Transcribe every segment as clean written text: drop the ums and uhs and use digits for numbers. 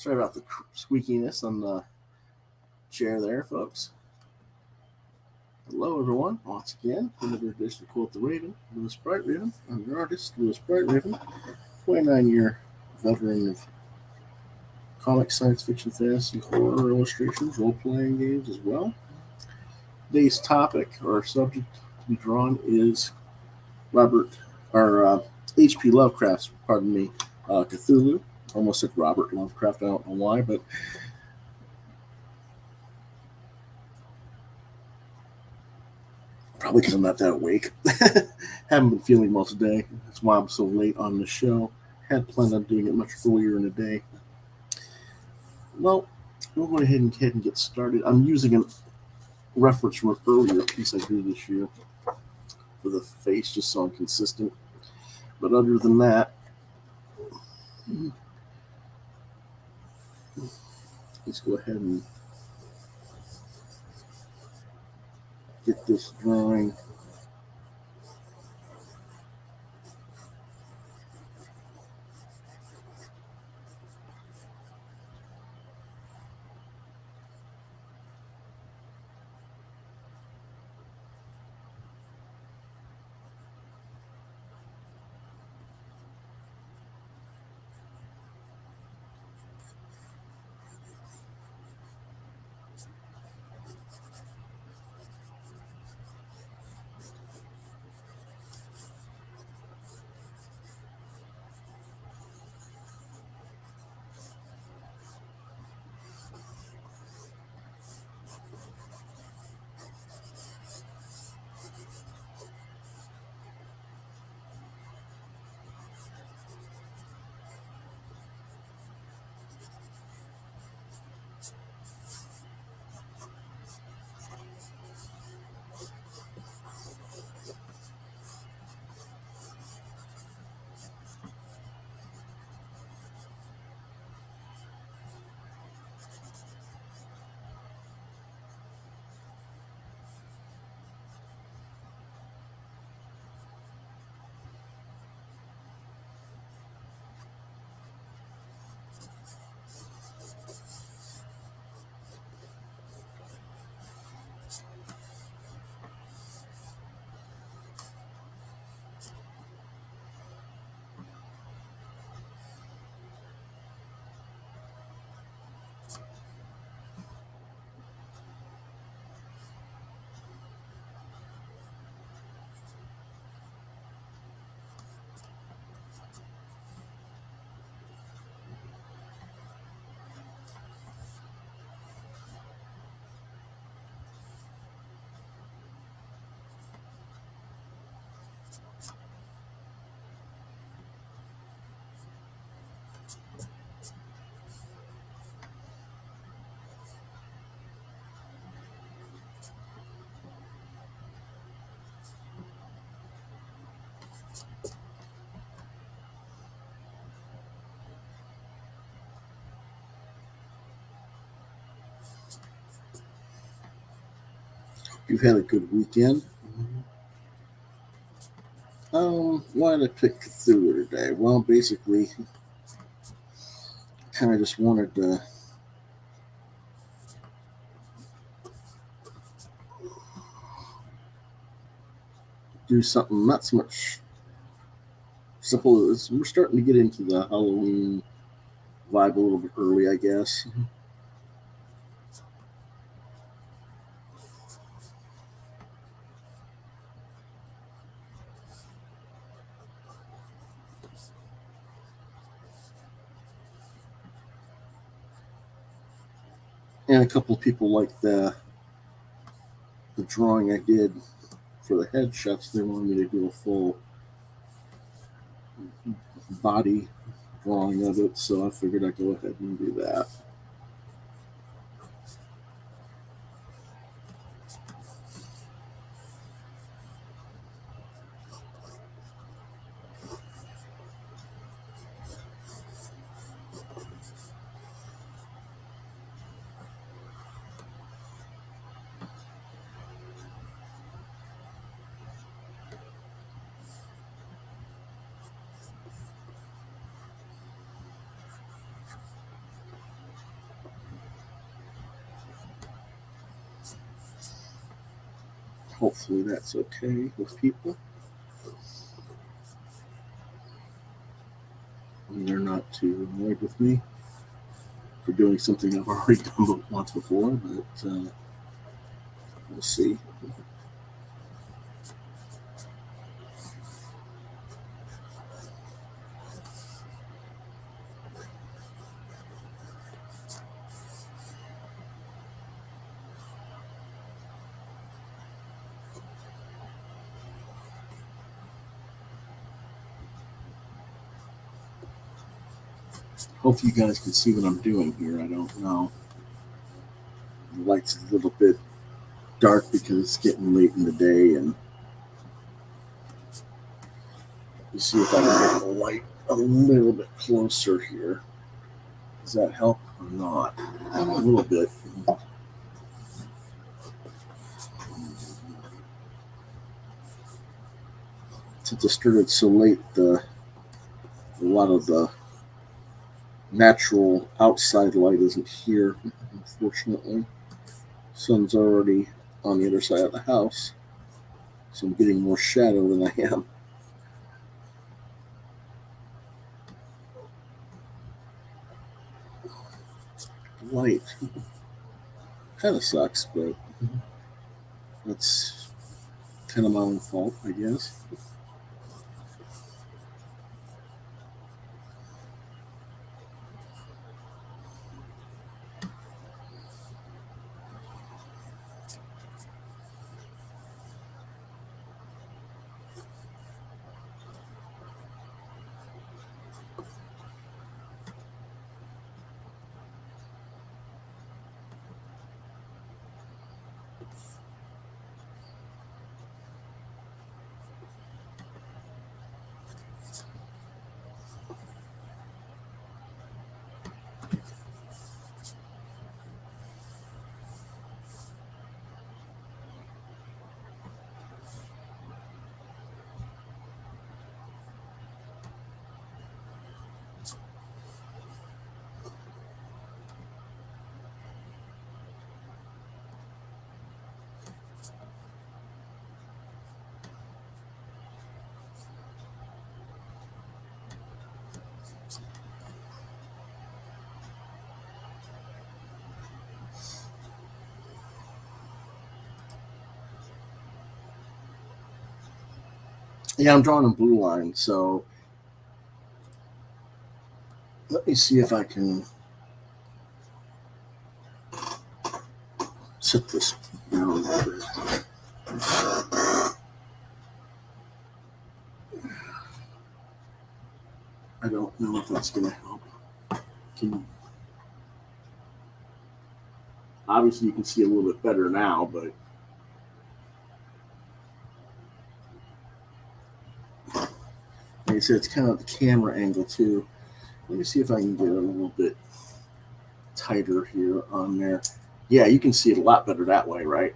Sorry about the squeakiness on the chair there, folks. Hello, everyone. Once again, another edition of Quoth the Raven, Lewis Bright Raven. I'm your artist, Lewis Bright Raven, 29-year veteran of comic, science fiction, fantasy, horror illustrations, role-playing games as well. Today's topic or subject to be drawn is H.P. Lovecraft's, Cthulu. Almost said Robert Lovecraft, I don't know why, but probably because I'm not that awake. Haven't been feeling well today. That's why I'm so late on the show. Had planned on doing it much earlier in the day. Well, we'll go ahead and get started. I'm using a reference from an earlier piece I did this year for the face, just so I'm consistent. But other than that, let's go ahead and get this drawing. You've had a good weekend. Why did I pick Cthulhu today? Well, basically, kind of just wanted to do something not so much simple as we're starting to get into the Halloween vibe a little bit early, I guess. And a couple of people like the drawing I did for the headshots. They wanted me to do a full body drawing of it, so I figured I'd go ahead and do that. Hopefully that's okay with people. And they're not too annoyed with me for doing something I've already done once before, but we'll see. Hopefully you guys can see what I'm doing here. I don't know. The light's a little bit dark because it's getting late in the day, and you see if I can get the light a little bit closer here. Does that help or not? A little bit. Since I started so late, a lot of the natural outside light isn't here, unfortunately. Sun's already on the other side of the house, so I'm getting more shadow than I am light. Kind of sucks, but that's kind of my own fault, I guess. Yeah, I'm drawing a blue line, so let me see if I can set this down a little bit. I don't know if that's going to help. Obviously, you can see a little bit better now, but like I said, it's kind of the camera angle too. Let me see if I can get it a little bit tighter here on there. Yeah, you can see it a lot better that way, right?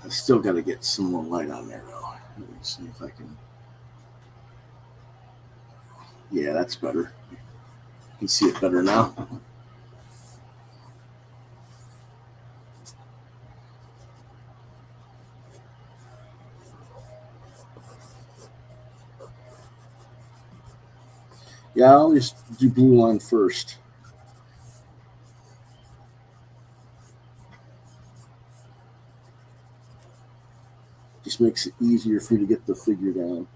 I still got to get some more light on there though. Let me see if I can. Yeah, that's better. You can see it better now. Yeah, I always do blue line first. Just makes it easier for you to get the figure down.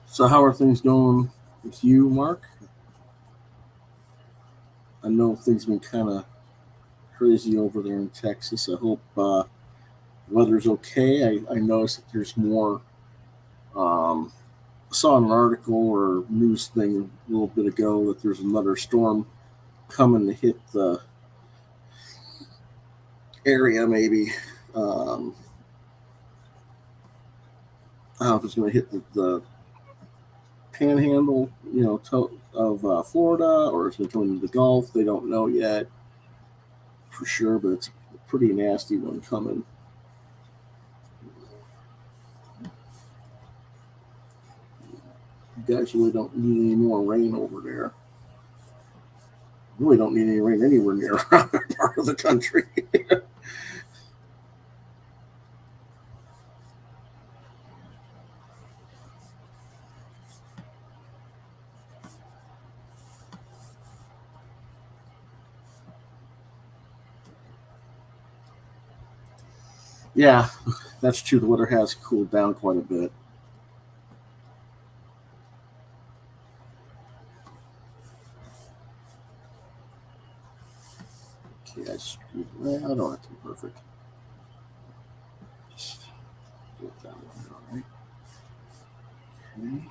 So, how are things going with you, Mark? I know things have been kind of crazy over there in Texas. I hope weather's okay. I noticed that there's more. Um, I saw an article or news thing a little bit ago that there's another storm coming to hit the area, maybe. Um, I don't know if it's going to hit the panhandle, of Florida, or it's going to come into the Gulf. They don't know yet for sure, but it's a pretty nasty one coming. You guys really don't need any more rain over there. Really don't need any rain anywhere near our part of the country. Yeah, that's true. The weather has cooled down quite a bit. Okay, I don't have to be perfect. Just do it that way. All right. Okay.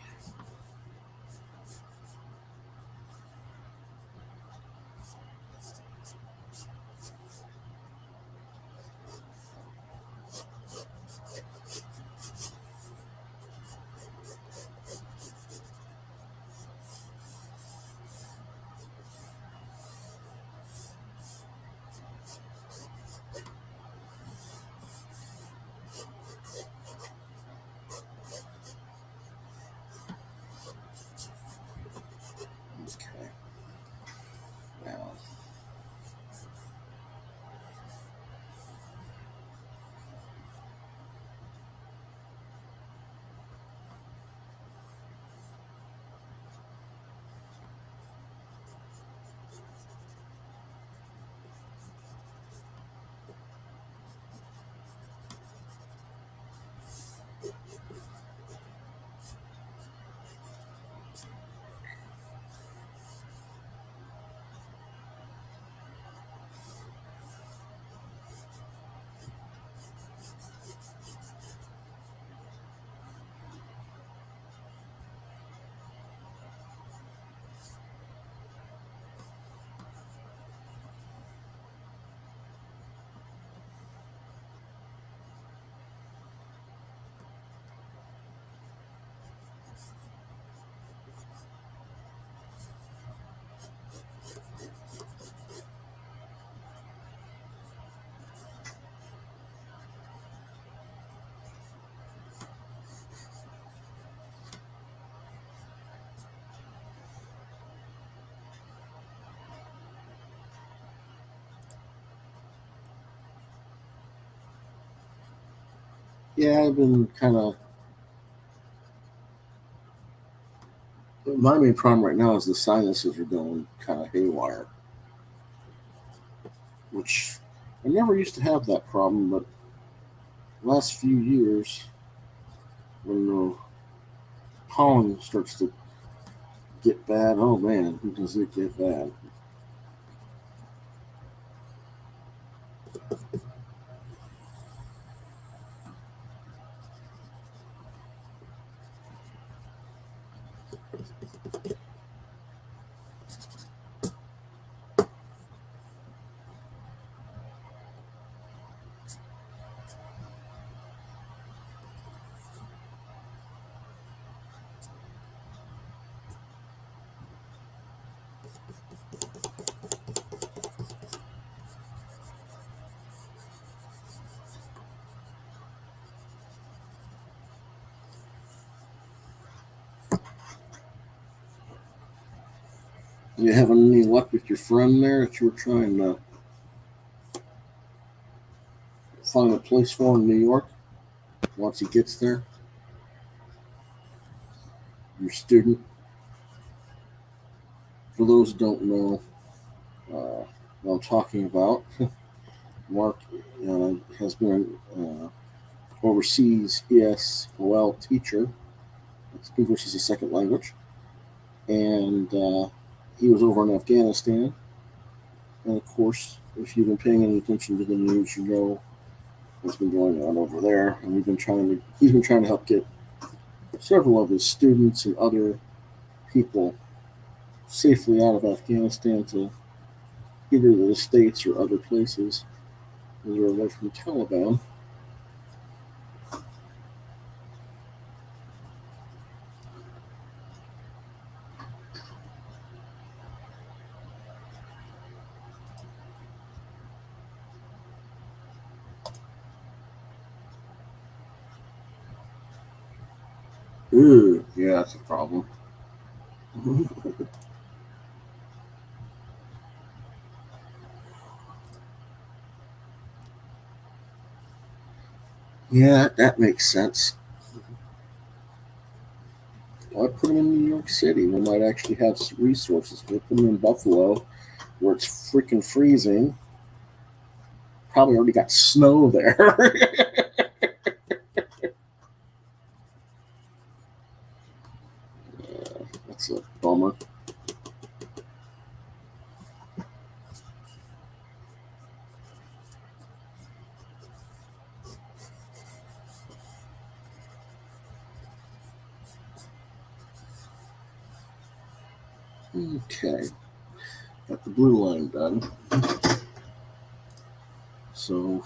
Okay. Now, yeah, I've been kind of. My main problem right now is the sinuses are going kind of haywire, which I never used to have that problem, but last few years, when the pollen starts to get bad, oh man, does it get bad? You having any luck with your friend there that you were trying to find a place for in New York once he gets there? Your student. For those who don't know what I'm talking about, Mark has been an overseas ESOL teacher. English is a second language. And he was over in Afghanistan. And of course, if you've been paying any attention to the news, you know what's been going on over there. And he's been trying to help get several of his students and other people safely out of Afghanistan to either the States or other places that are away from the Taliban. Ooh, yeah, that's a problem. Yeah, that makes sense. Why put them in New York City? We might actually have some resources. We put them in Buffalo, where it's freaking freezing. Probably already got snow there. That's a bummer. Okay, got the blue line done. So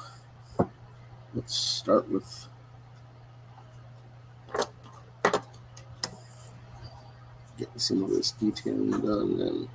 let's start with getting some of this detailing done. And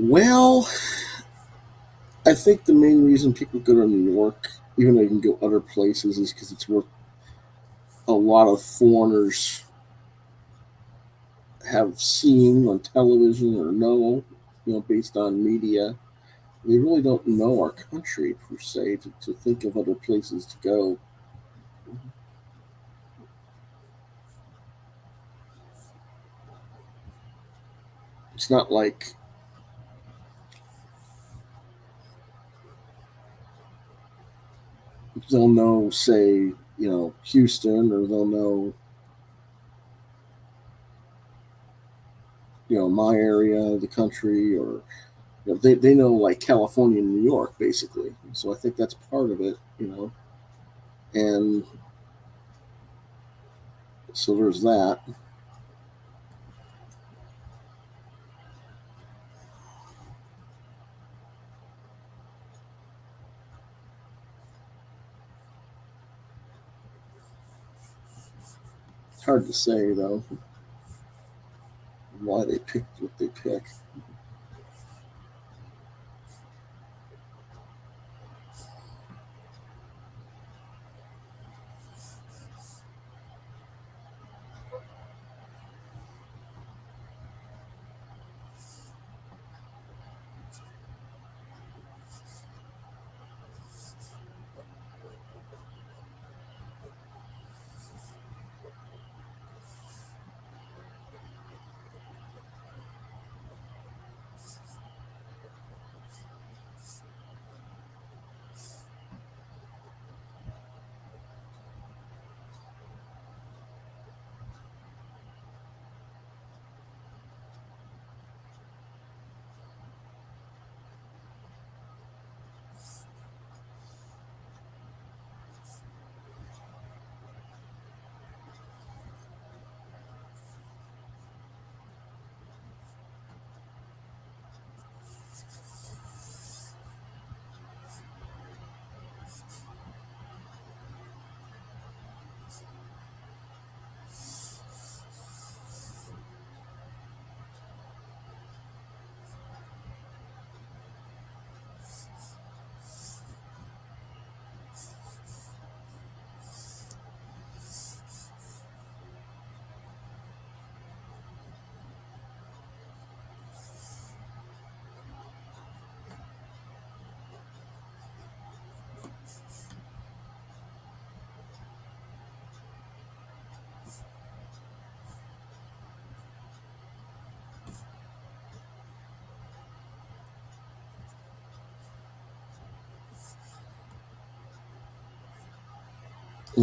well, I think the main reason people go to New York, even though you can go other places, is because it's where a lot of foreigners have seen on television or know, based on media. They really don't know our country per se to think of other places to go. It's not like they'll know, say, Houston, or they'll know, my area of the country, or they know like California and New York basically. So I think that's part of it. And so there's that. hard to say though why they picked what they pick.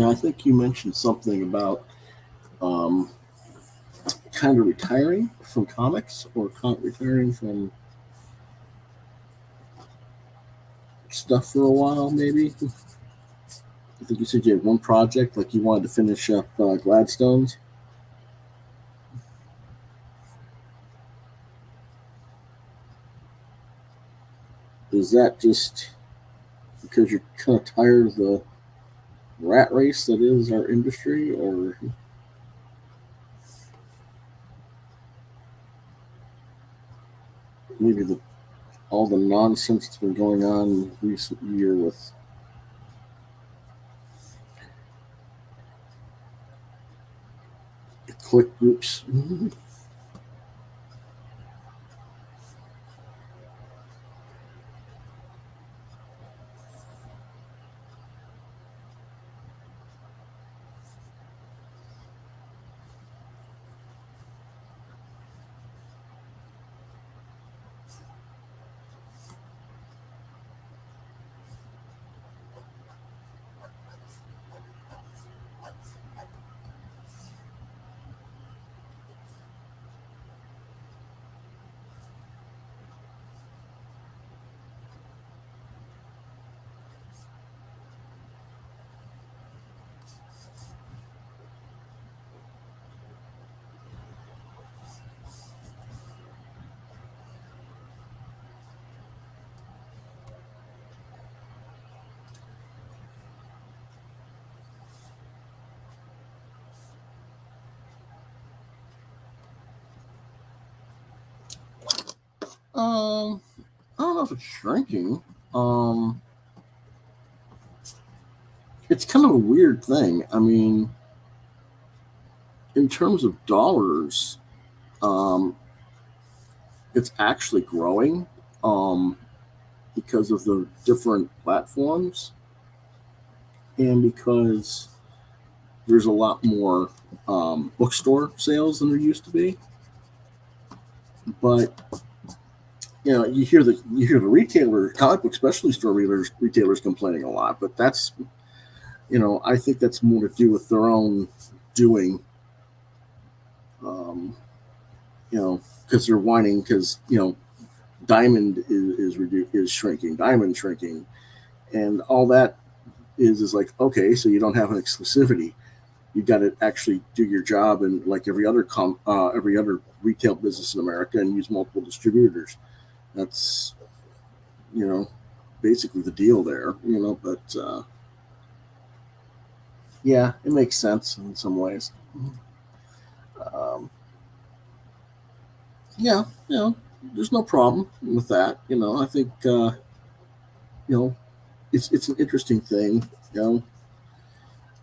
I think you mentioned something about um, kind of retiring from comics or retiring from stuff for a while, maybe. I think you said you had one project, like you wanted to finish up Gladstone's. Is that just because you're kind of tired of the rat race that is our industry, or maybe all the nonsense that's been going on in recent year with the click groups? Um, I don't know if it's shrinking. Um, it's kind of a weird thing. I mean, in terms of dollars, um, it's actually growing because of the different platforms and because there's a lot more bookstore sales than there used to be. But you hear the retailer, comic book specialty store retailers complaining a lot. But that's I think that's more to do with their own doing. Um, because they're whining because diamond is shrinking, diamond shrinking, and all that is like, okay, so you don't have an exclusivity. You got to actually do your job, and like every other retail business in America, and use multiple distributors. That's you know basically the deal there. But yeah, it makes sense in some ways. Um, yeah, there's no problem with that. I think you know it's an interesting thing.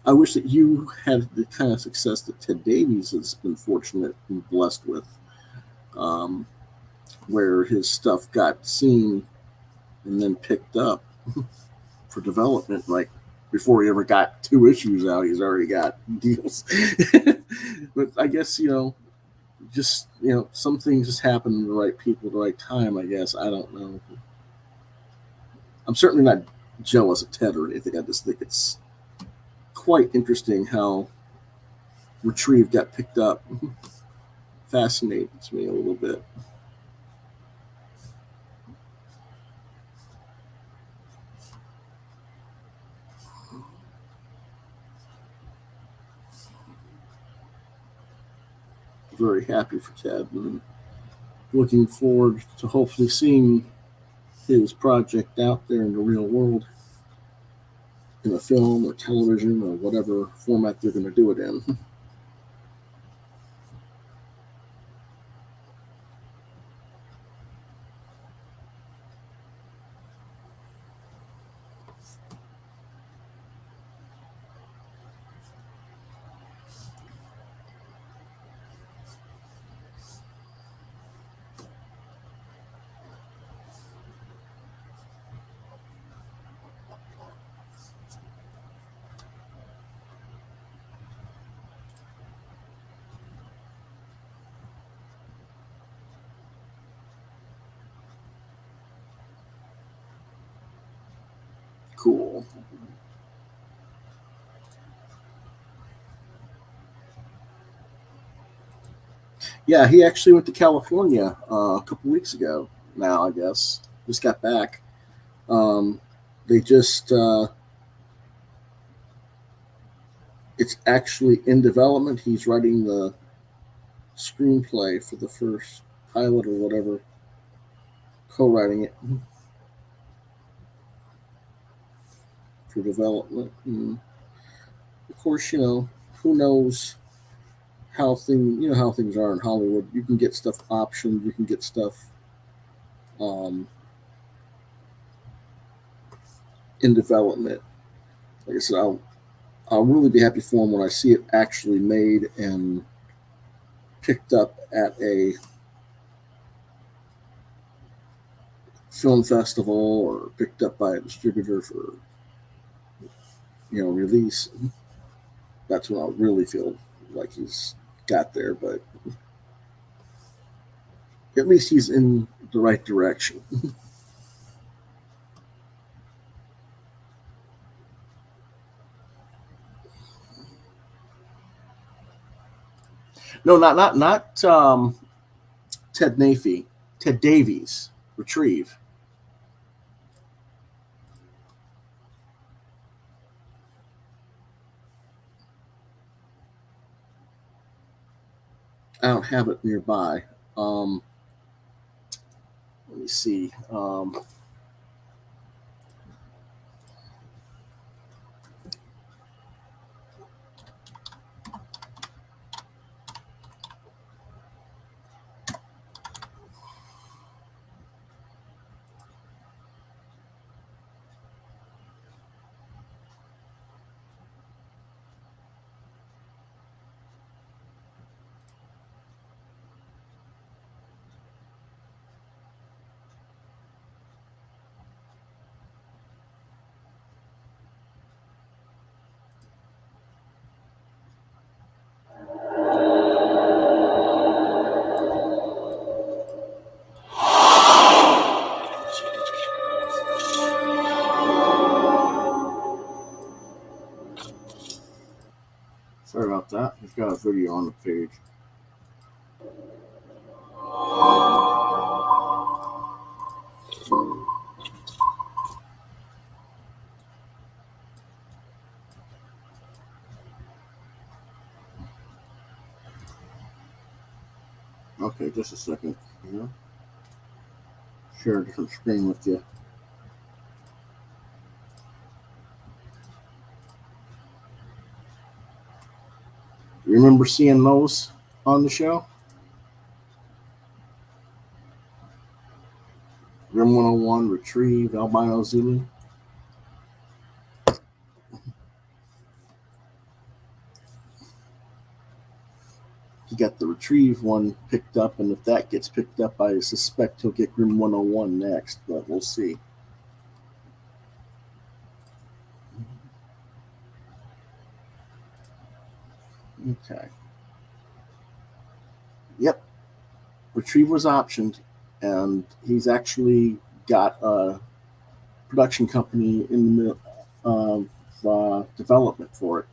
I wish that you had the kind of success that Ted Davies has been fortunate and blessed with, um, where his stuff got seen and then picked up for development. Like before he ever got 2 issues out, he's already got deals. But I guess just some things just happen to the right people at the right time. I guess I don't know. I'm certainly not jealous of Ted or anything. I just think it's quite interesting how Retrieve got picked up. Fascinates me a little bit. Very happy for Ted and looking forward to hopefully seeing his project out there in the real world in a film or television or whatever format they're going to do it in. Cool. Yeah, he actually went to California a couple weeks ago. Now I guess just got back. Um, they just it's actually in development. He's writing the screenplay for the first pilot or whatever, co-writing it for development. And of course, who knows how things are in Hollywood. You can get stuff optioned. You can get stuff um, in development. Like I said, I'll really be happy for him when I see it actually made and picked up at a film festival or picked up by a distributor for release. That's when I'll really feel like he's got there. But at least he's in the right direction. No, not Ted Nafee. Ted Davies. Retrieve. I don't have it nearby. Let me see. Sorry about that. We've got a video on the page. Okay, just a second. Share a different screen with you. You remember seeing those? on the show. Rim 101, Retrieve, Albino Zulu. He got the Retrieve one picked up, and if that gets picked up, I suspect he'll get Grim 101 next, but we'll see. Okay. Yep. Retrieve was optioned, and he's actually got a production company in the middle of development for it.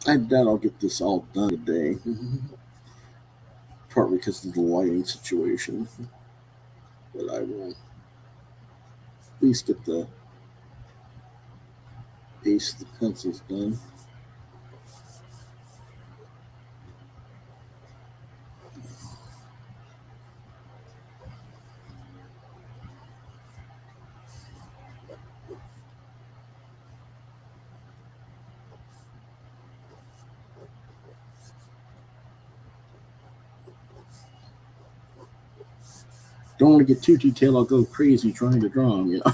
I doubt I'll get this all done today, partly because of the lighting situation. But I will at least get the base of the pencils done. Don't want to get too detailed. I'll go crazy trying to draw them, you know.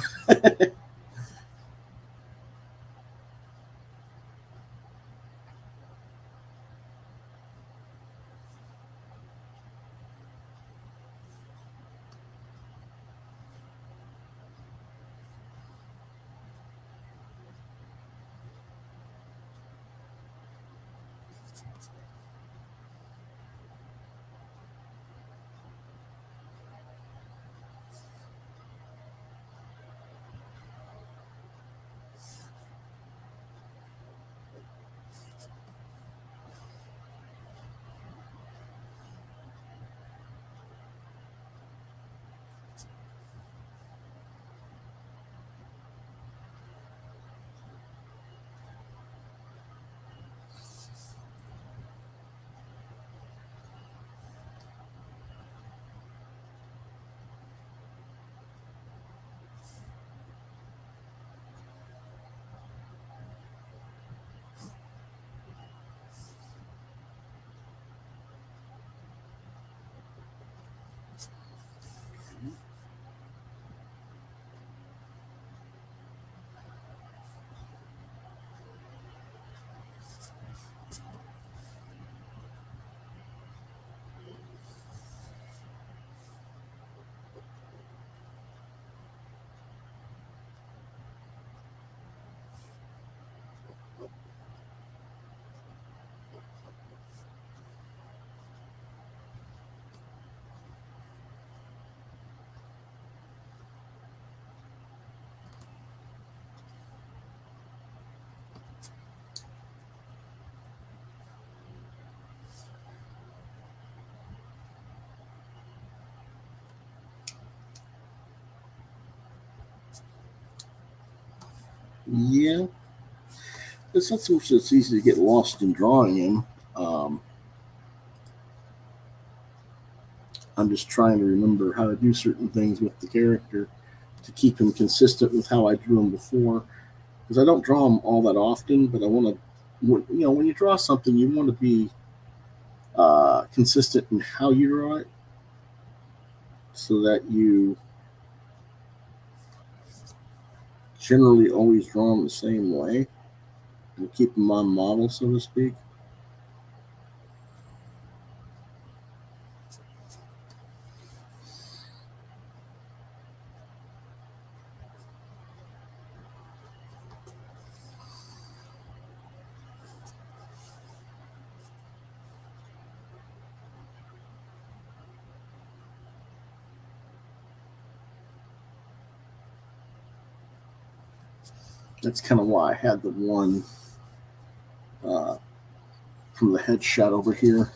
Yeah, it's not so much that it's easy to get lost in drawing him. Um, I'm just trying to remember how to do certain things with the character to keep him consistent with how I drew him before. Because I don't draw him all that often, but I want to, when you draw something, you want to be consistent in how you draw it, so that you generally always draw them the same way and keep them on model, so to speak. That's kind of why I had the one uh, from the headshot over here,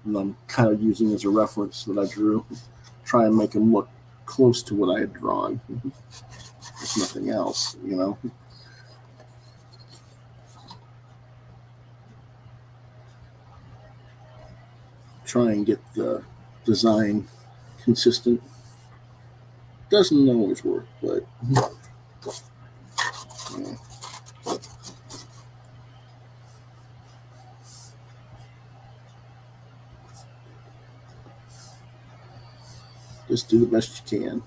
and I'm kind of using as a reference that I drew. Try and make him look close to what I had drawn. If nothing else. Try and get the design consistent. Doesn't always work, but yeah, just do the best you can.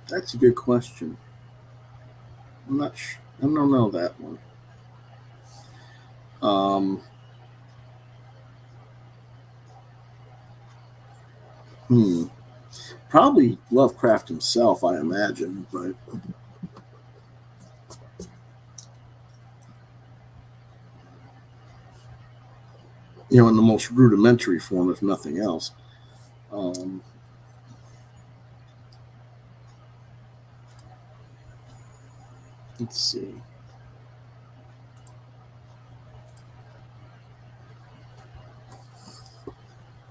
That's a good question. I'm not. I don't know that one. Um, hmm. Probably Lovecraft himself, I imagine, but in the most rudimentary form, if nothing else. Um, let's see.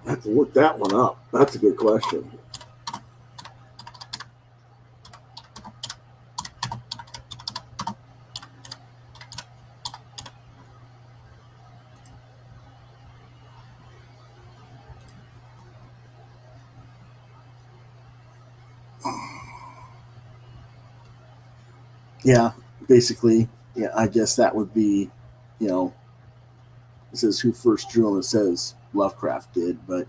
I have to look that one up. That's a good question. Yeah, basically, yeah. I guess that would be, you know, it says who first drew him. It says Lovecraft did, but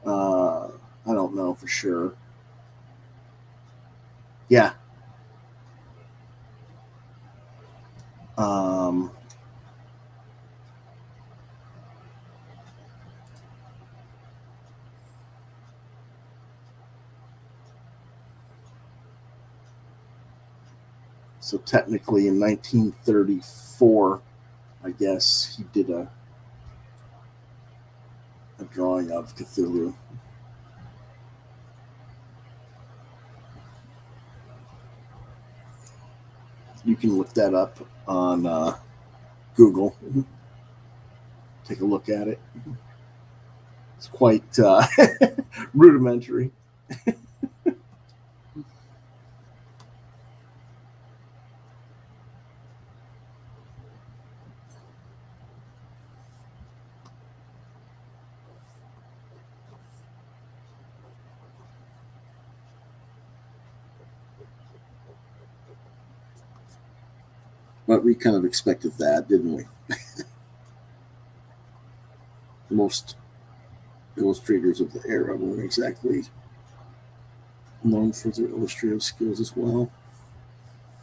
I don't know for sure. Yeah. Um, so technically, in 1934, I guess he did a drawing of Cthulhu. You can look that up on Google. Take a look at it. It's quite rudimentary. But we kind of expected that, didn't we? Most illustrators of the era weren't exactly known for their illustrative skills as well.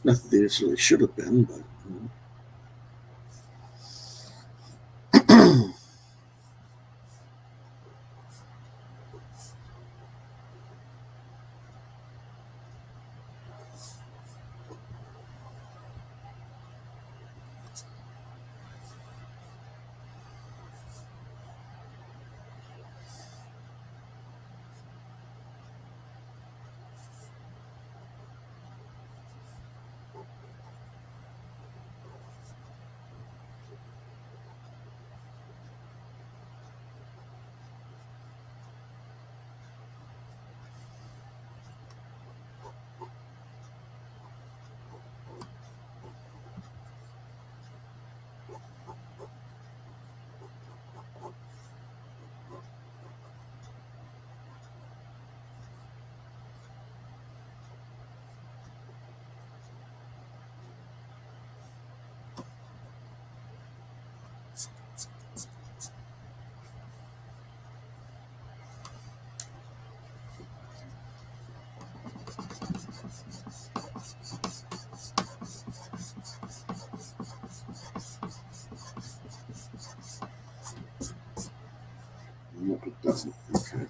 Not that they necessarily should have been, but. No, it doesn't. Okay.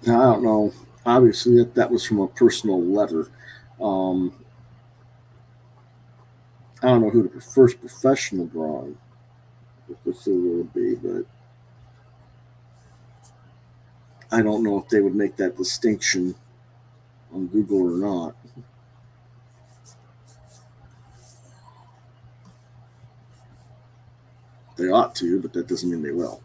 Now, I don't know. Obviously, that was from a personal letter. Um, I don't know who the first professional drawing of Cthulhu would be, but I don't know if they would make that distinction on Google or not. They ought to, but that doesn't mean they will.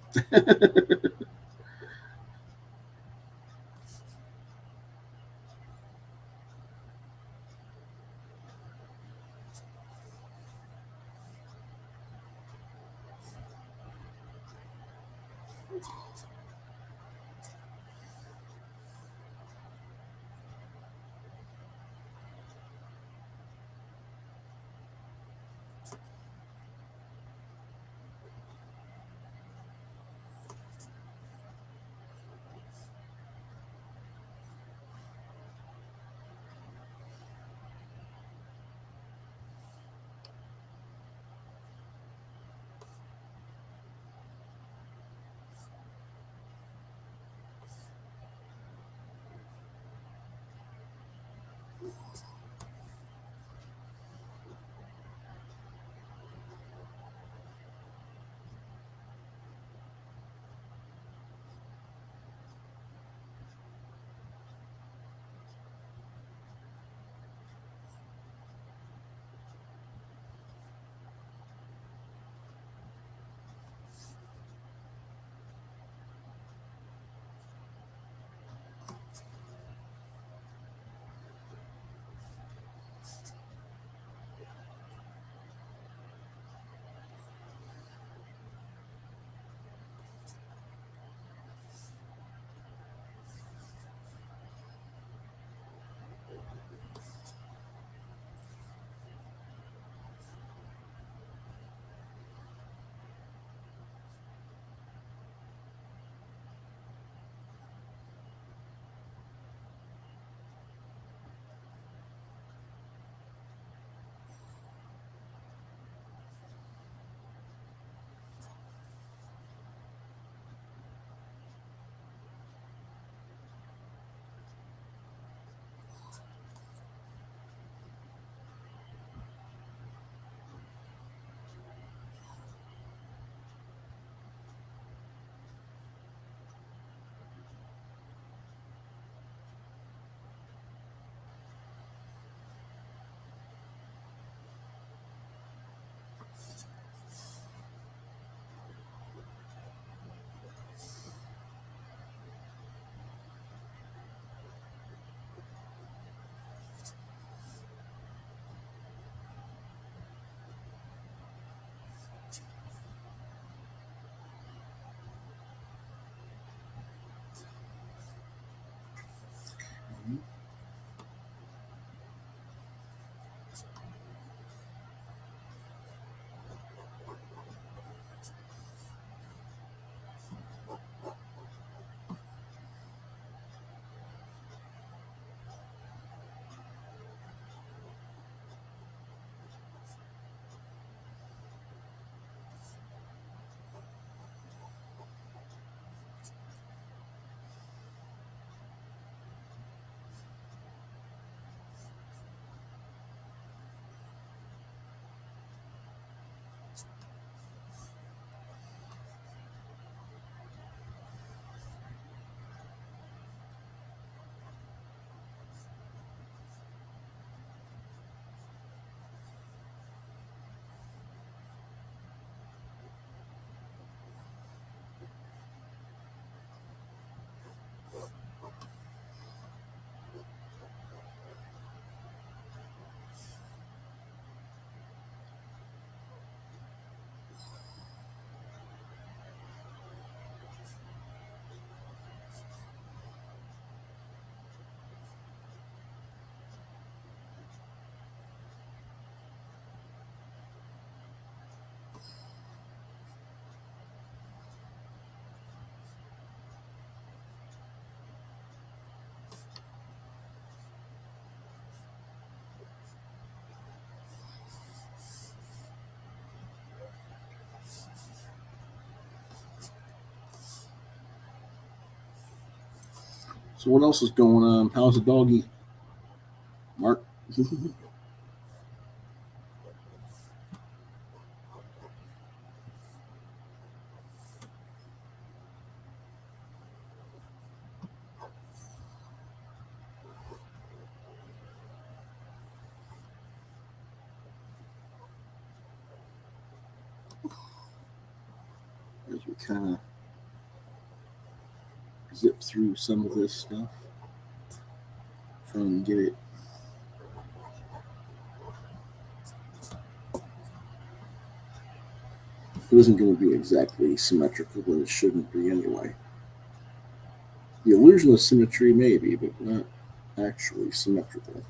So what else is going on? How's the doggy, Mark? As we kind of zip through some of this stuff, trying to get it. It isn't going to be exactly symmetrical, but it shouldn't be anyway. The illusion of symmetry, maybe, but not actually symmetrical.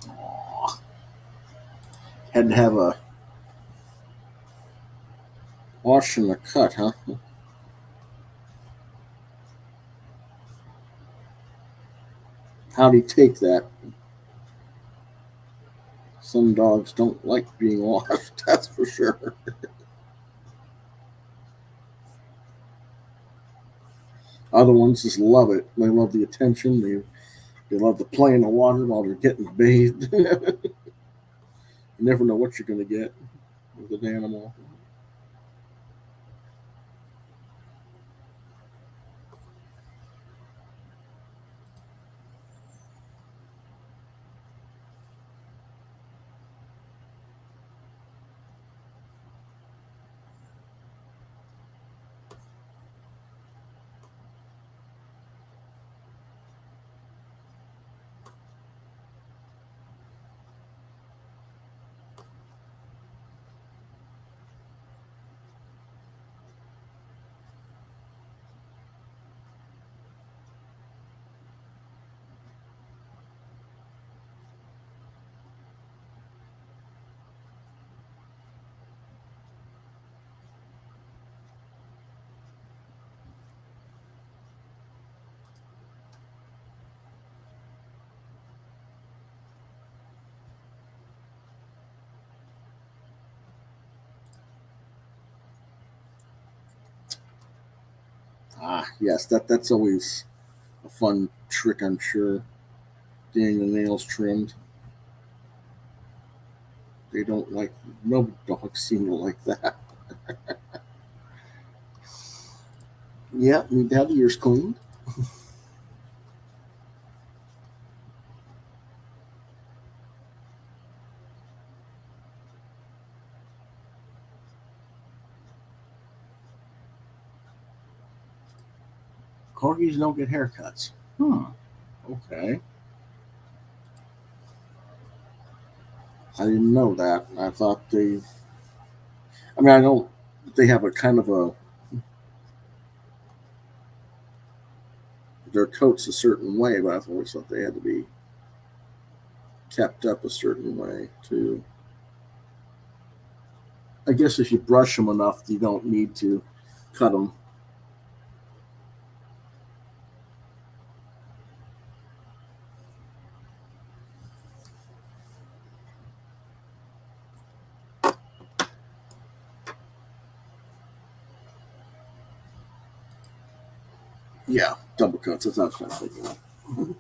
Aww. Had to have a wash and a cut, huh? How'd he take that? Some dogs don't like being washed, that's for sure. Other ones just love it. They love the attention. They love to play in the water while they're getting bathed. You never know what you're going to get with an animal. Ah, yes, that's always a fun trick, I'm sure. Getting the nails trimmed. They don't like, no dogs seem to like that. Yeah, need to have the ears cleaned. Corgis don't get haircuts. Hmm. Okay. I didn't know that. I thought they. I mean, I know they have a kind of a. Their coat's a certain way, but I've always thought they had to be kept up a certain way too. I guess if you brush them enough, you don't need to cut them. Yeah, double cuts. That's what I was thinking of.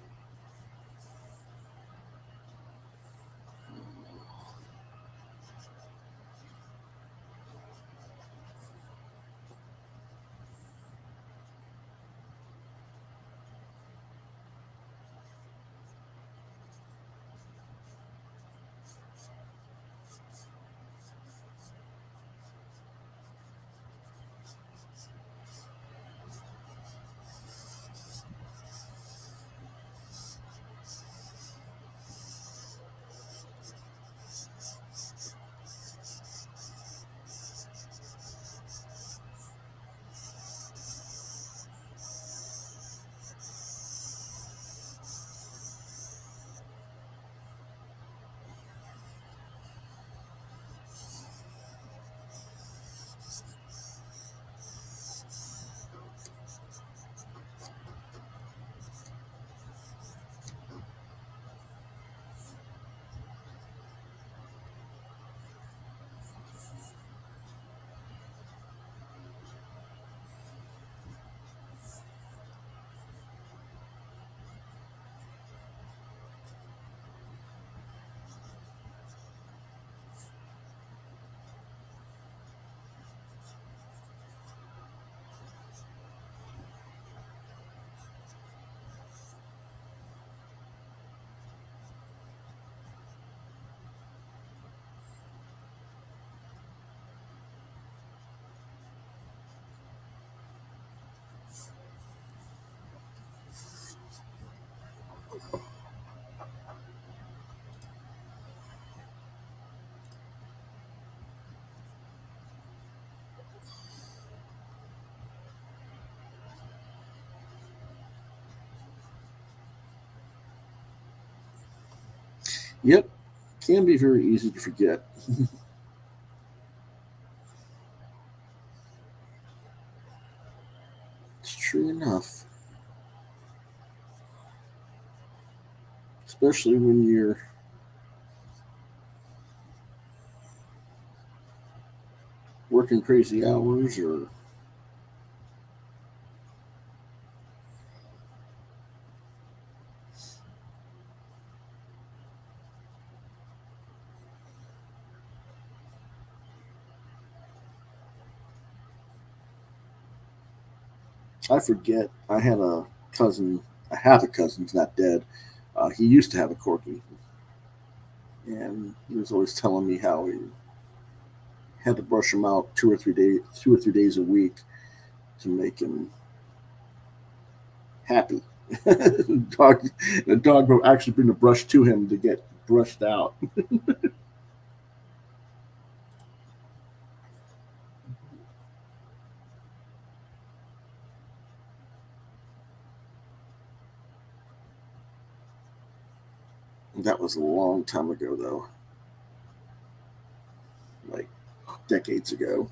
Yep, can be very easy to forget. It's true enough, especially when you're working crazy hours or I forget. I had a cousin. I have a cousin. He's not dead. He used to have a corgi, and he was always telling me how he had to brush him out 2 or 3 days a week to make him happy. dog, the dog will actually bring the brush to him to get brushed out. That was a long time ago, though, like decades ago.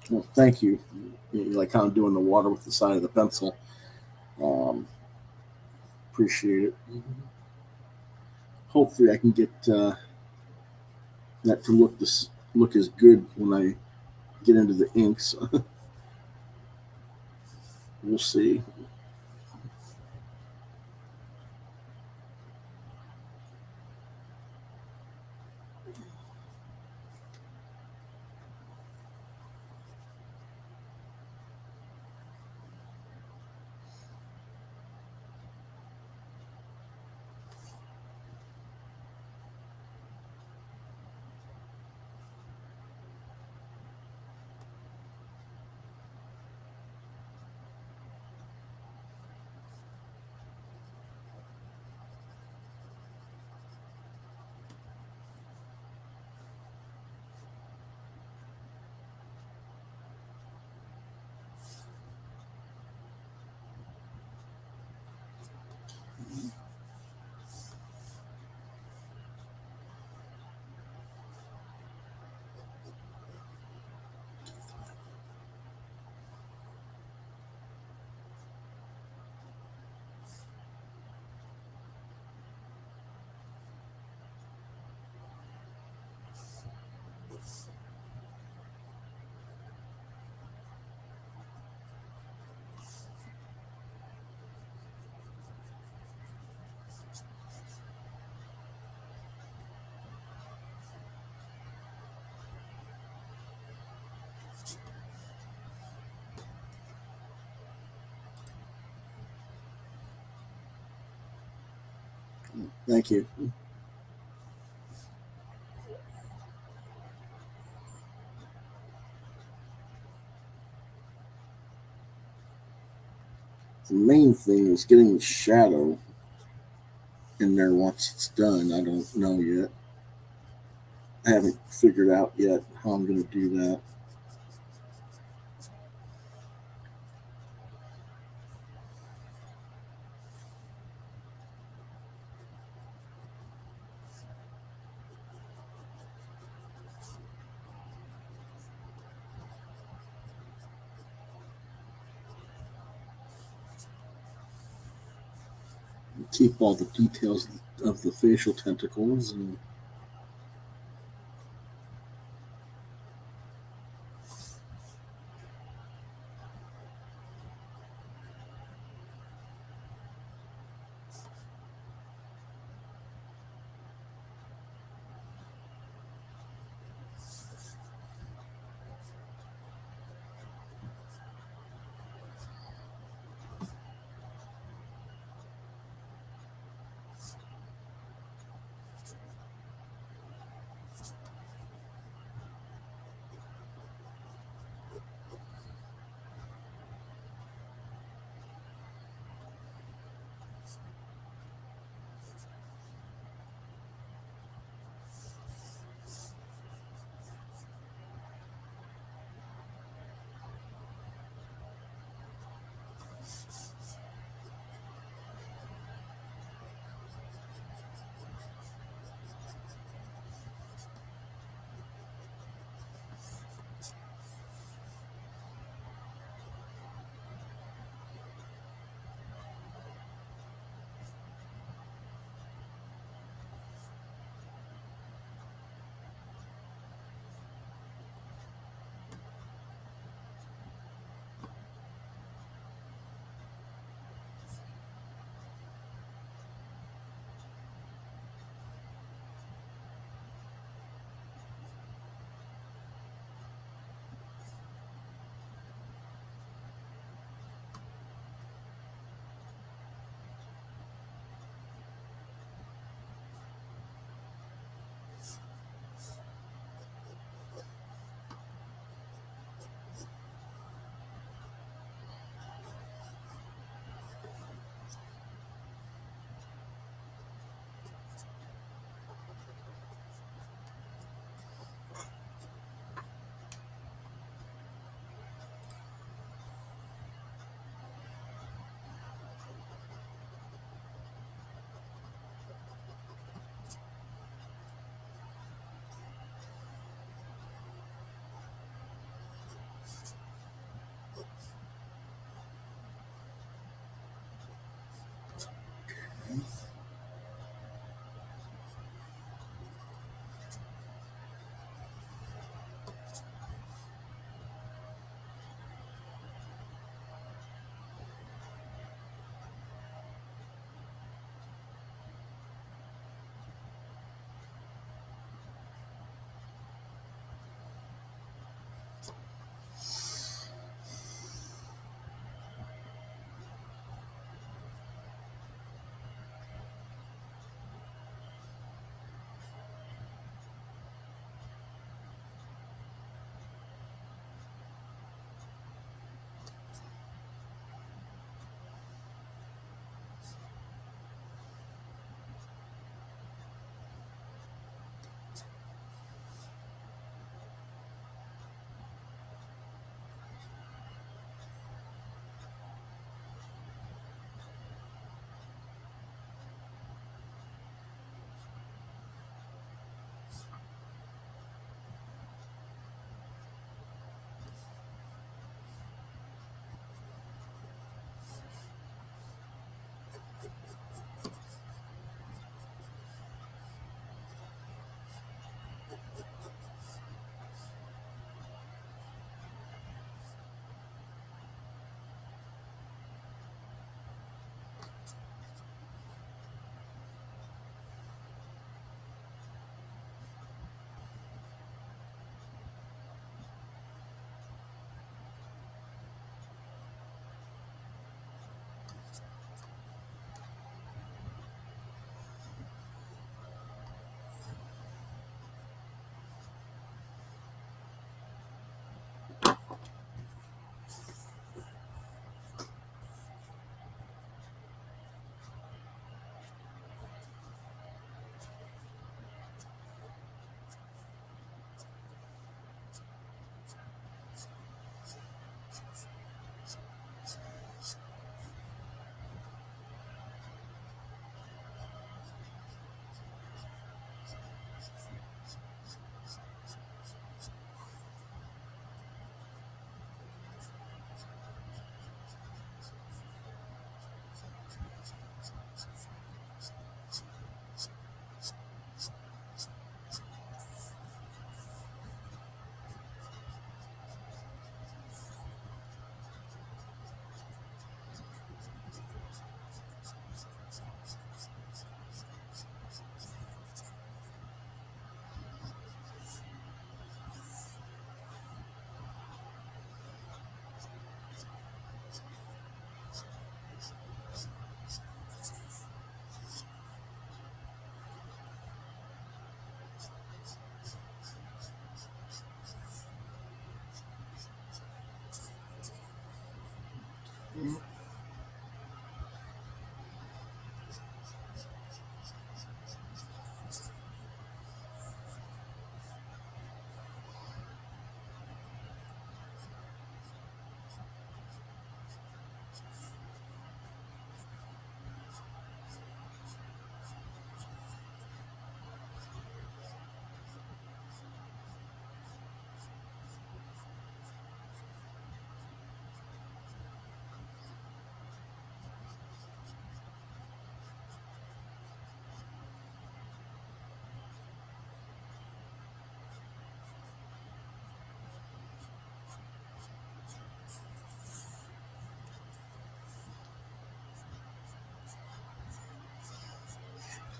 Well, thank you. Like how I'm doing the water with the side of the pencil. Um, Appreciate it. Hopefully, I can get that to look as good when I get into the inks. We'll see. Thank you. The main thing is getting the shadow in there once it's done. I don't know yet. I haven't figured out yet how I'm going to do that. Keep all the details of the facial tentacles and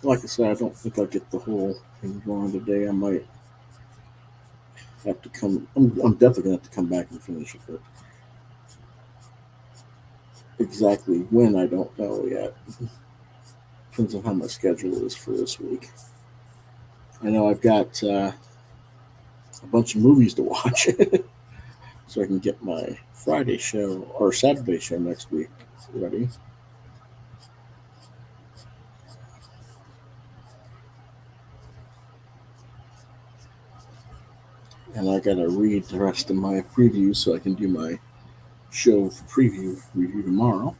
Like I said, I don't think I'll get the whole thing going today. I might have to come. I'm definitely gonna have to come back and finish it, but exactly when I don't know yet. Depends on how my schedule is for this week. I know I've got a bunch of movies to watch, so I can get my Friday show or Saturday show next week ready. And I gotta read the rest of my previews so I can do my show preview review tomorrow.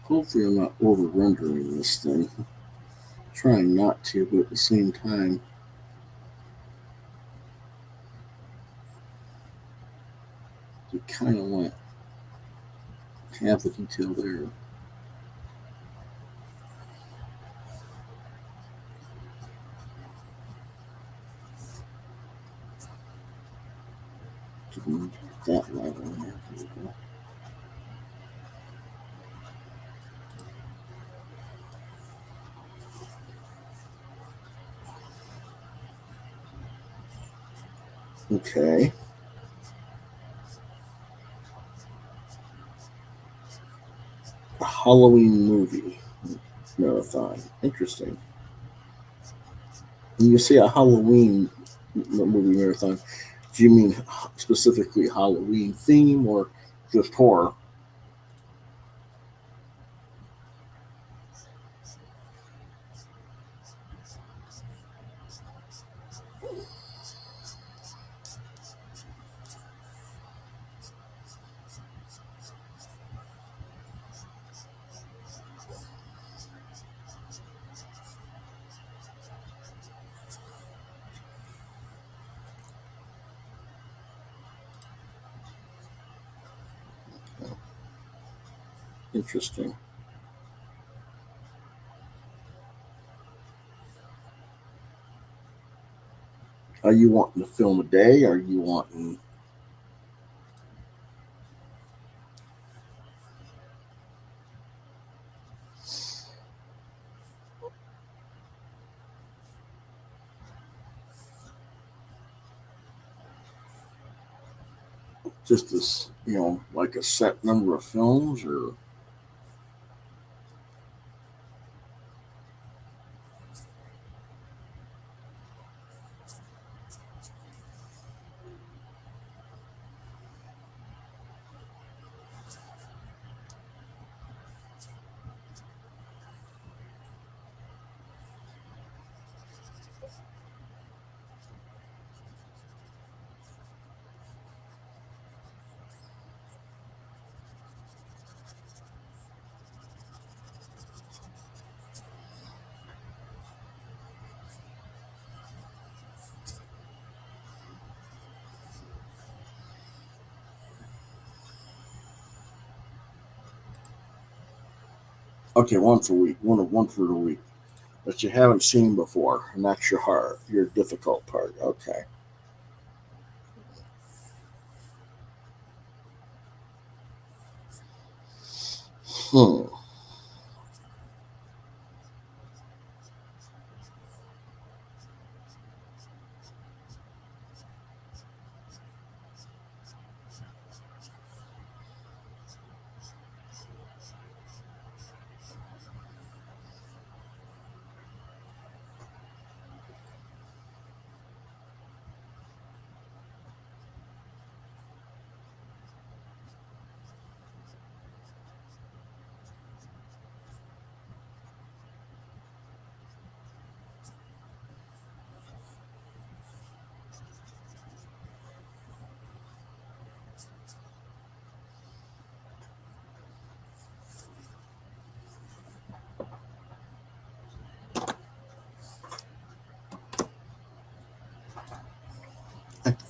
Hopefully, I'm not over rendering this thing. Trying not to, but at the same time, you kind of want to have the detail there. To that level. There we go. Okay. A Halloween movie marathon. Interesting. When you say a Halloween movie marathon, do you mean specifically Halloween theme or just horror? Interesting. Are you wanting to film a day? Or are you wanting just this, like a set number of films? Or okay, once a week, one for the week that you haven't seen before, and that's your difficult part. Okay. Hmm.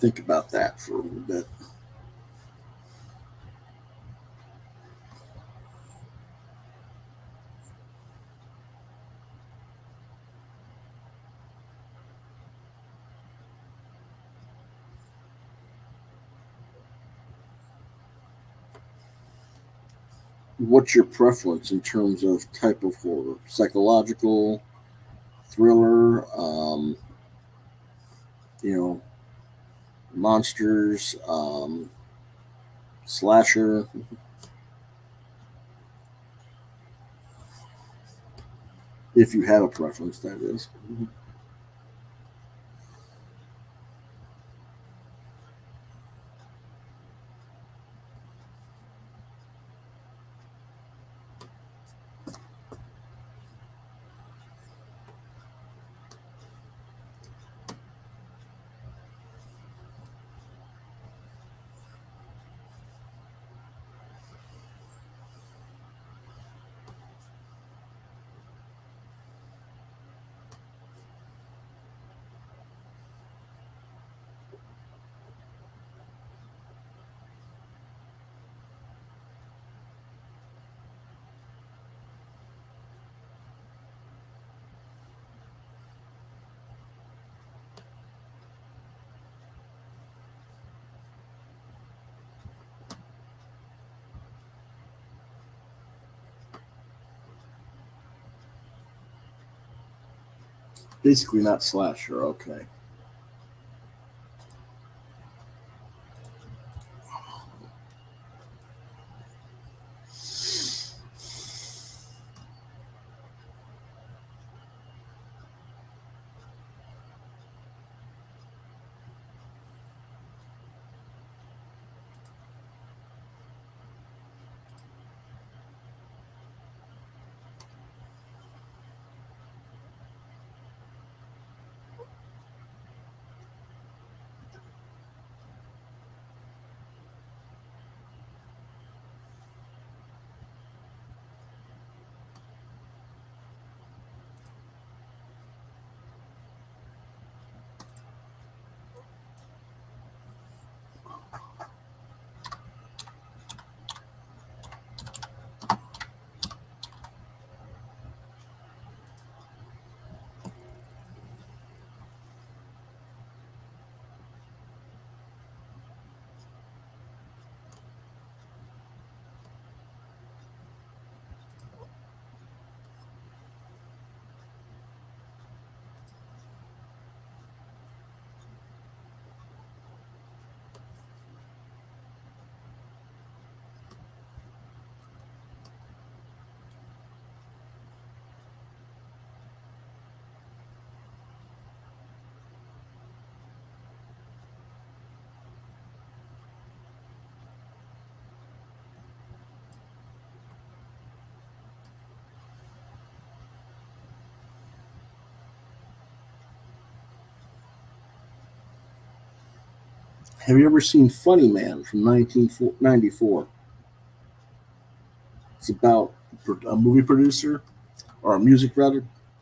think about that for a little bit. What's your preference in terms of type of horror? Psychological, thriller, you know, monsters, slasher. If you have a preference, that is. Basically, not slasher. Okay. Have you ever seen Funny Man from 1994? It's about a movie producer or a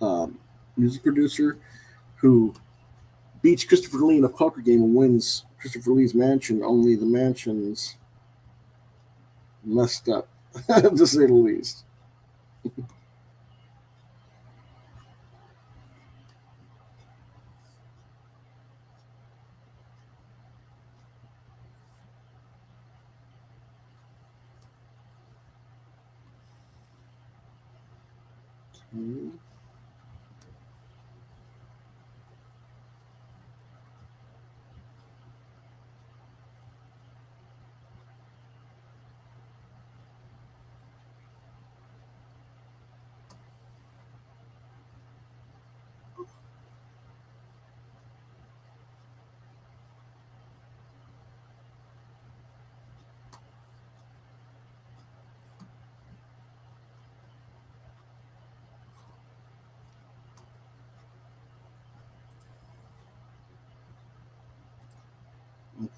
um, music producer who beats Christopher Lee in a poker game and wins Christopher Lee's mansion. Only the mansion's messed up, to say the least.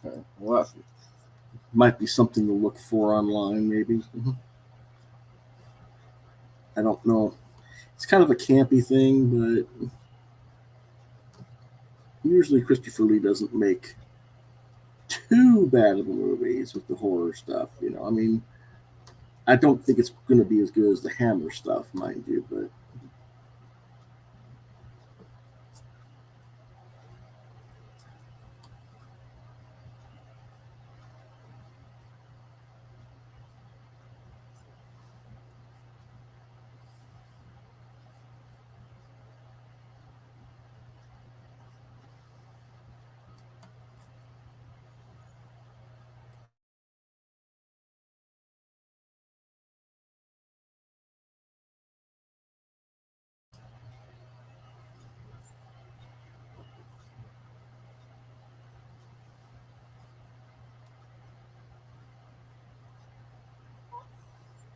Okay, well, that might be something to look for online, maybe. I don't know. It's kind of a campy thing, but usually Christopher Lee doesn't make too bad of a movies with the horror stuff. I mean, I don't think it's going to be as good as the Hammer stuff, mind you, but I'm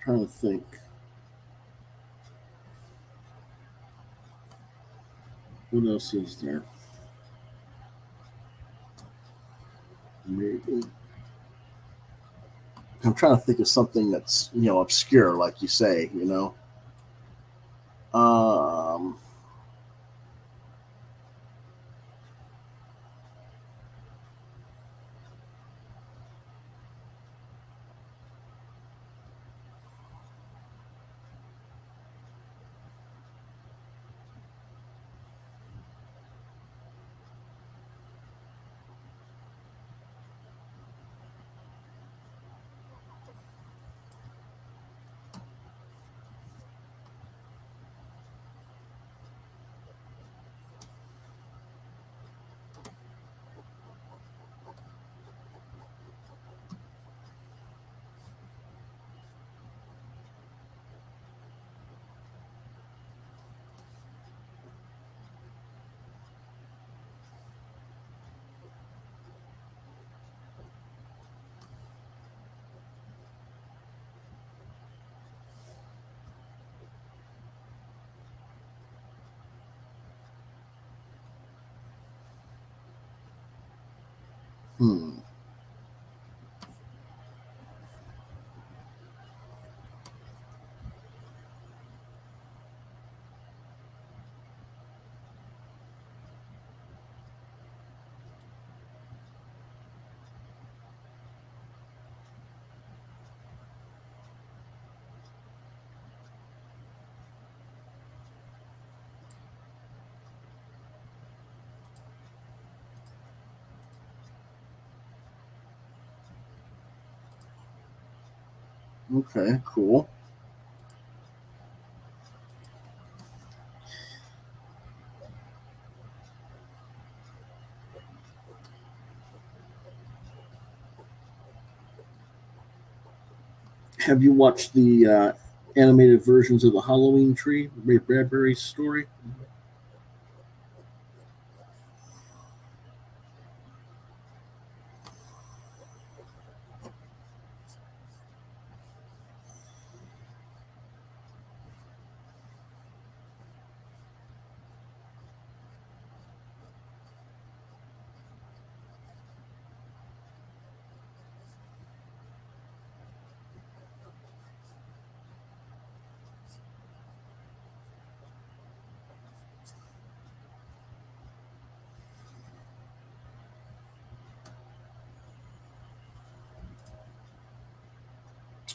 trying to think. What else is there? Maybe. I'm trying to think of something that's obscure, like you say. Um. Hmm. Okay. Cool. Have you watched the animated versions of the Halloween Tree, Ray Bradbury's story?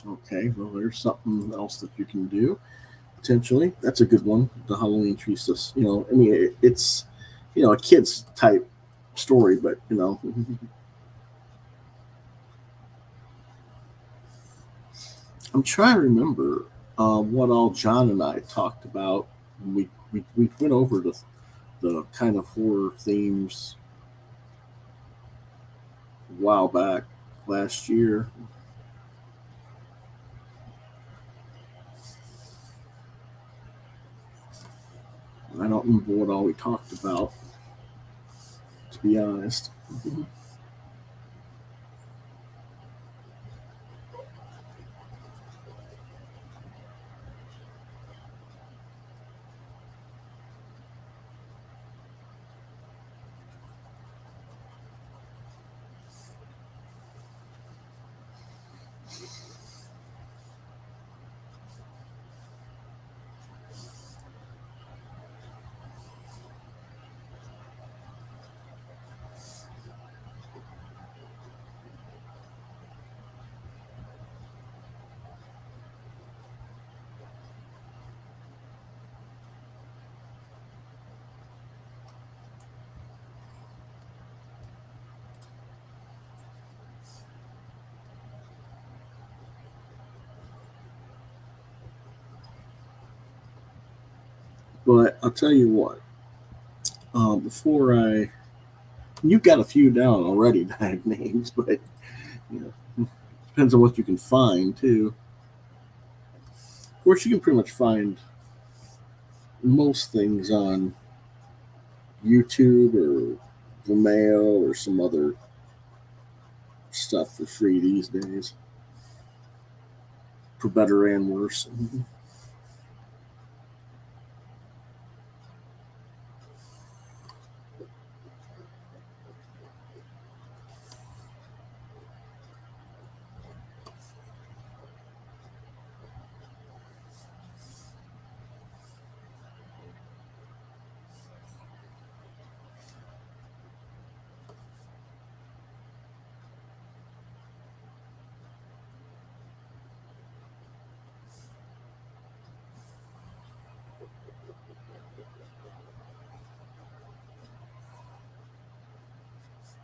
Okay. Well, there's something else that you can do potentially. That's a good one. The Halloween Tree stuff. I mean, it's a kids type story, but I'm trying to remember what all John and I talked about. We went over the kind of horror themes a while back last year. I don't remember what all we talked about, to be honest. But I'll tell you what, you've got a few down already, diet names, but you know, depends on what you can find too. Of course, you can pretty much find most things on YouTube or Vimeo or some other stuff for free these days, for better and worse.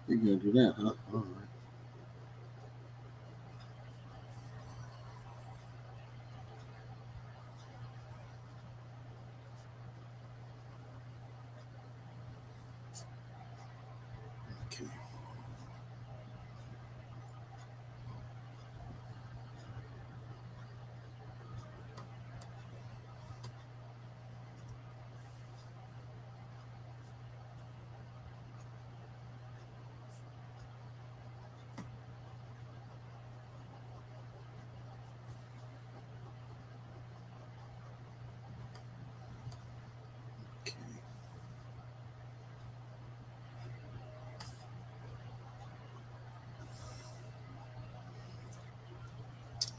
You're gonna do that, huh? All right. Okay. Okay.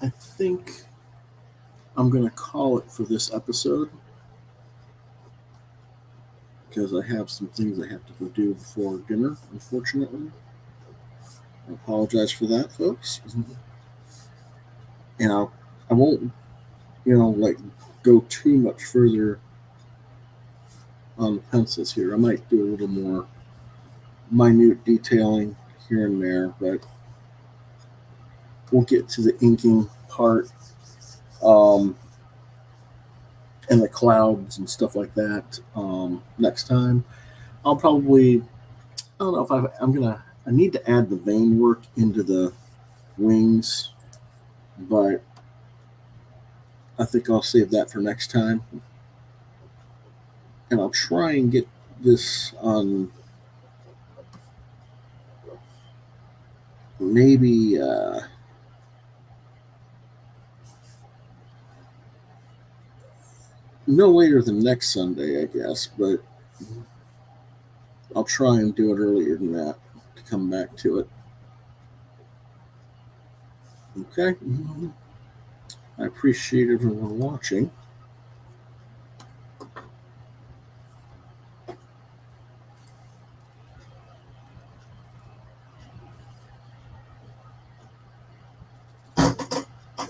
I think I'm gonna call it for this episode because I have some things I have to go do before dinner. Unfortunately, I apologize for that, folks. And I won't, like go too much further on the pencils here. I might do a little more minute detailing here and there, but we'll get to the inking part, and the clouds and stuff like that, next time. I'll probably, I don't know if I need to add the vein work into the wings, but I think I'll save that for next time. And I'll try and get this on maybe no later than next Sunday, I guess, but I'll try and do it earlier than that to come back to it. Okay? I appreciate everyone watching.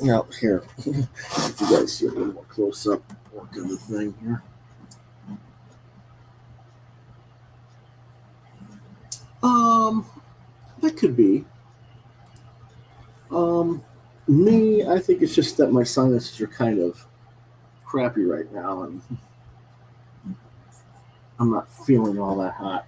Now, here, if you guys see a little more close up look of the thing here. That could be. Me, I think it's just that my sinuses are kind of crappy right now, and I'm not feeling all that hot.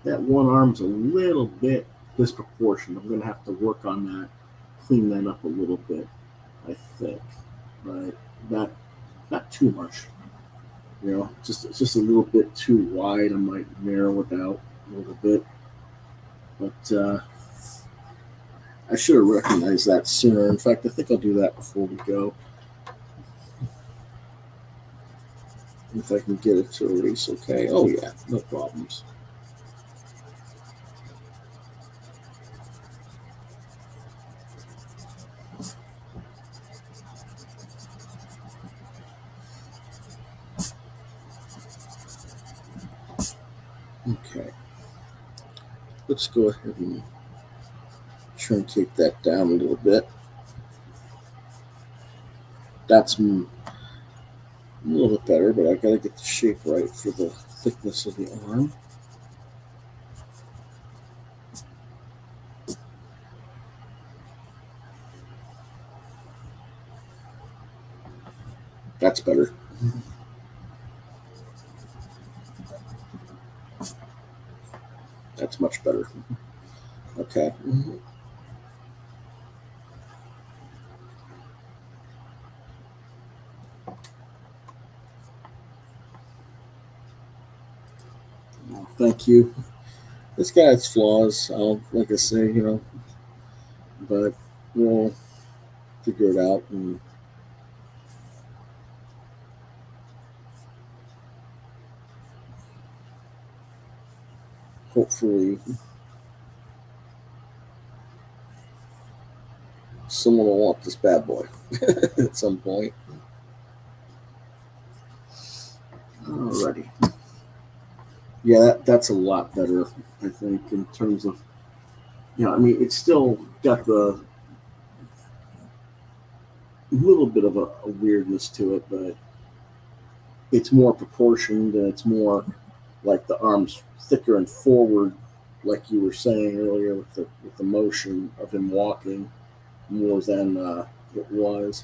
That one arm's a little bit disproportionate. I'm going to have to work on that, clean that up a little bit, I think. But not too much. It's just a little bit too wide. I might narrow it out a little bit. But I should have recognized that sooner. In fact, I think I'll do that before we go. If I can get it to release okay. Oh, yeah, no problems. Okay. Let's go ahead and truncate that down a little bit. That's a little bit better, but I got to get the shape right for the thickness of the arm. That's better. That's much better. Okay. Thank you. It's got its flaws, like I say, but we'll figure it out and hopefully someone will want this bad boy at some point. Alrighty. Yeah, that's a lot better, I think, in terms of, I mean, it's still got the little bit of a weirdness to it, but it's more proportioned and it's more like the arms thicker and forward, like you were saying earlier with the motion of him walking more than it was.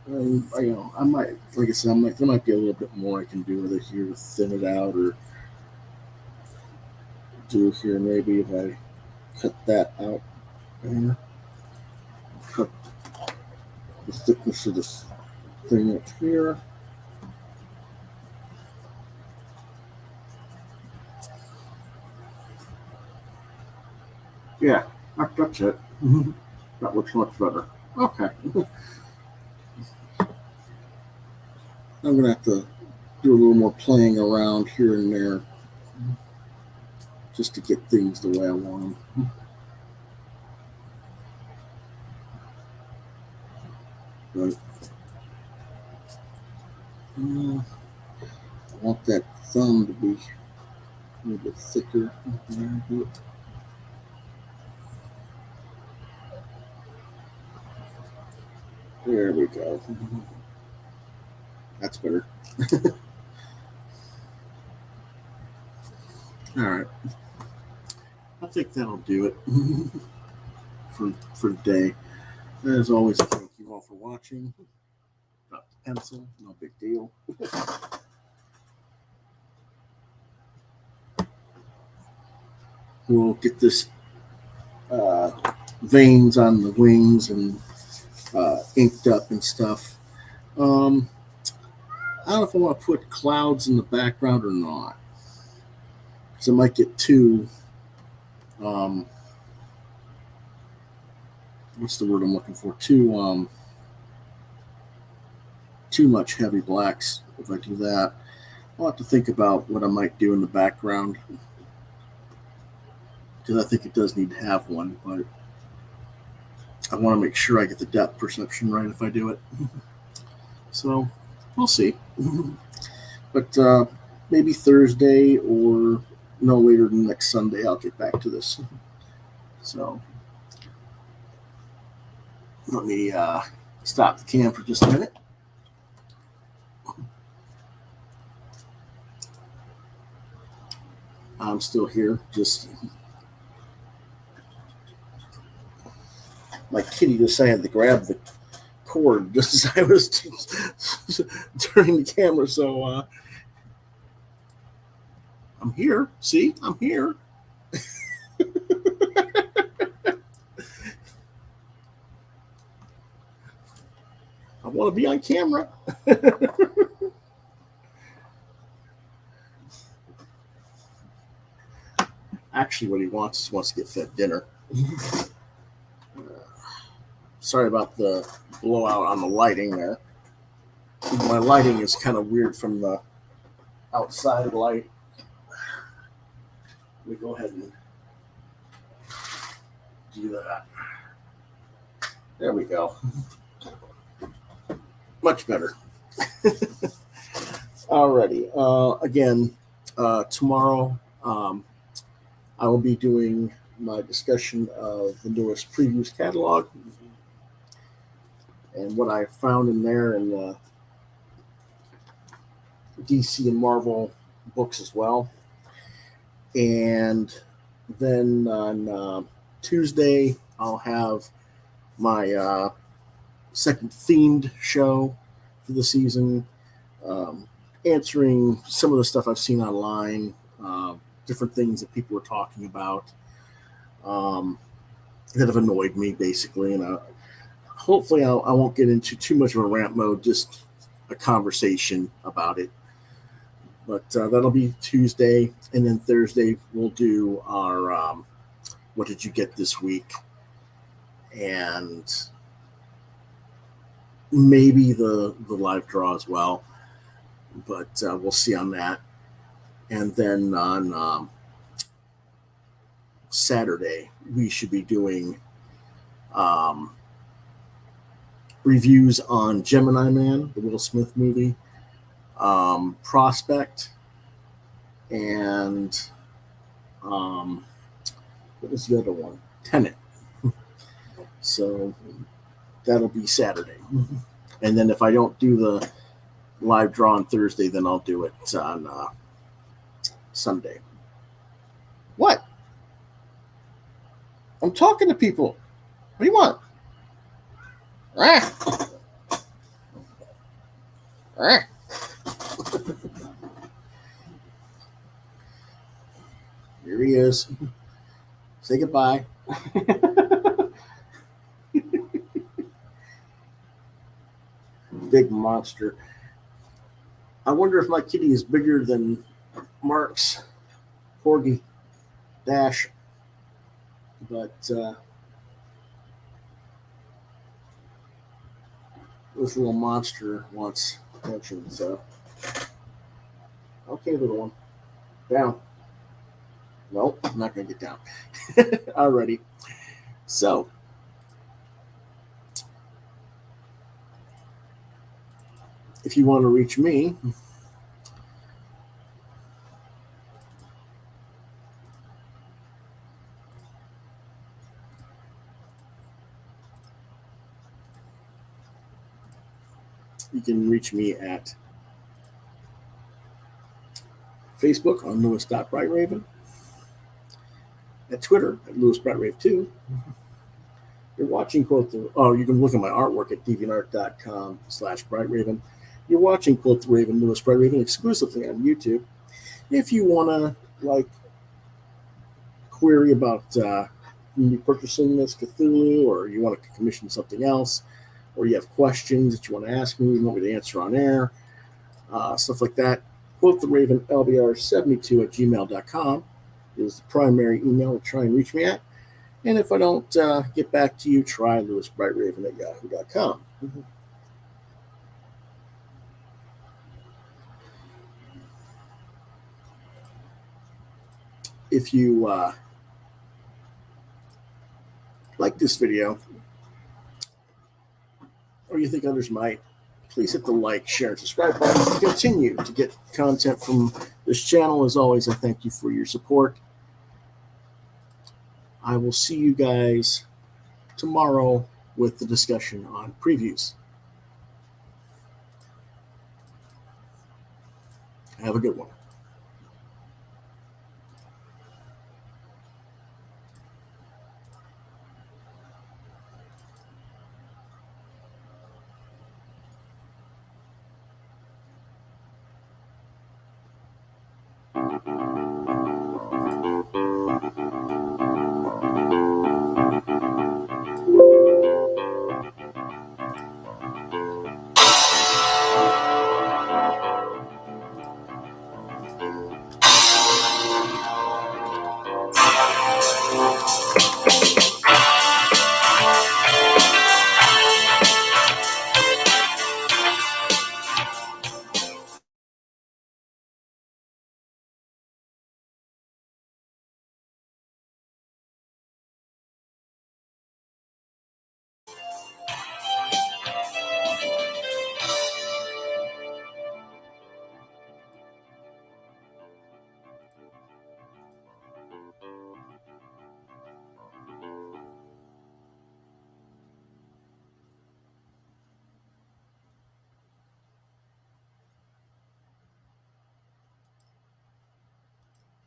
I might, like I said, there might be a little bit more I can do with it here to thin it out or do here maybe if I cut that out there. Cut the thickness of this thing up here. Yeah, that's it. That looks much better. Okay. I'm going to have to do a little more playing around here and there just to get things the way I want them. But I want that thumb to be a little bit thicker. There we go. That's better. All right. I think that'll do it for today. As always, thank you all for watching. Drop the pencil, no big deal. We'll get this veins on the wings and inked up and stuff. I don't know if I want to put clouds in the background or not, because it might get too what's the word I'm looking for? Too much heavy blacks if I do that. I'll have to think about what I might do in the background, because I think it does need to have one, but I want to make sure I get the depth perception right if I do it. So we'll see. But maybe Thursday or no later than next Sunday, I'll get back to this. So let me stop the cam for just a minute. I'm still here, just my kitty decided to grab the cord just as I was turning the camera. So I'm here. See, I'm here. I want to be on camera. Actually, what he wants to get fed dinner. Sorry about the blowout on the lighting there. My lighting is kind of weird from the outside light. Let me go ahead and do that. There we go. Much better. Alrighty. Again, tomorrow I will be doing my discussion of the newest previews catalog and what I found in there in the DC and Marvel books as well. And then on Tuesday, I'll have my second themed show for the season, answering some of the stuff I've seen online, different things that people were talking about that have annoyed me, basically. And hopefully I won't get into too much of a rant mode, just a conversation about it. But that'll be Tuesday. And then Thursday, we'll do our what did you get this week? And maybe the live draw as well. But we'll see on that. And then on Saturday, we should be doing reviews on Gemini Man, the Will Smith movie, Prospect, and what was the other one? Tenet. So that'll be Saturday. And then if I don't do the live draw on Thursday, then I'll do it on Sunday. What? I'm talking to people. What do you want? Ah. Ah. Here he is. Say goodbye. Big monster. I wonder if my kitty is bigger than Mark's Corgi Dash. But this little monster wants attention. So, okay, little one. Down. Nope, I'm not going to get down. Alrighty. So, if you want to reach me, you can reach me at Facebook on Lewis.BrightRaven, at Twitter at LewisBrightRave2. You're watching Quoth. Oh, you can look at my artwork at deviantart.com/BrightRaven. You're watching Quoth the Raven, Lewis Bright Raven, exclusively on YouTube. If you want to query about me purchasing this Cthulhu, or you want to commission something else, or you have questions that you want to ask me, you want me to answer on air, stuff like that, Quoth the Raven LBR72 at gmail.com is the primary email to try and reach me at. And if I don't get back to you, try LewisBrightRaven at yahoo.com. If you like this video, or you think others might, please hit the like, share, and subscribe buttons to continue to get content from this channel. As always, I thank you for your support. I will see you guys tomorrow with the discussion on previews. Have a good one.